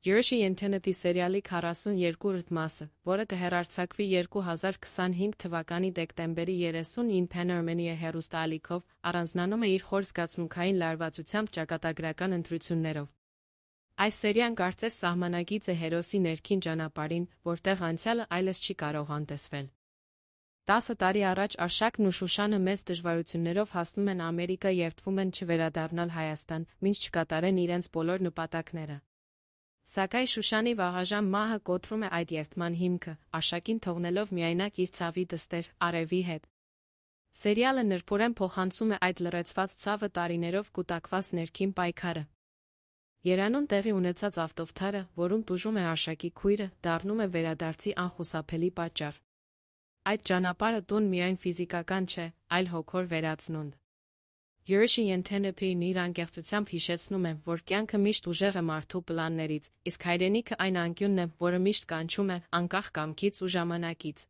Յուրիշի ինտերնետի սերիալի 42-րդ մասը, որը կհեռարձակվի 2025 թվականի դեկտեմբերի 30-ին Pan-Armenia հեռուստաալիքով, առանձնանում է իր խոր զգացմունքային լարվածությամբ ճակատագրական ընտրություններով։ Այս սերիան կարծես սահմանագիծ է հերոսի ներքին ճանապարհին, որտեղ անցյալը այլևս չի կարող անտեսվել։ 10 տարի առաջ Արշակն ու Շուշանը մեծ դժվարություններով հասնում են Ամերիկա և թվում են չվերադառնալ Հայաստան, մինչ չկատարեն իրենց բոլոր նպատակները։ Սակայն Շուշանի վաղաժամ մահը կոտրում է այդ երդման հիմքը, Արշակին թողնելով միայնակ իր ցավի դստեր Արևի հետ։ Սերիալը նրբորեն փոխանցում է այդ լռեցված ցավը տարիներով կուտակված ներքին պայքարը։ Երանում տեղի ունեցած ավտովթարը, որում տուժում է Արշակի քույրը, դառնում է վերադարձի անխուսափելի պատճառ։ Այդ ճանապարհը տուն միայն ֆիզիկական չէ, այլ հոգոր վերացնունդ։ Յուրիշի ինտերնետին իր անկեղծությամբ հիշեցնում է, որ կյանքը միշտ ուժեղ է մարդու պլաններից, իսկ հայրենիքը այն անկյունն է, որը միշտ կանչում է, անկախ կամքից ու ժամանակից։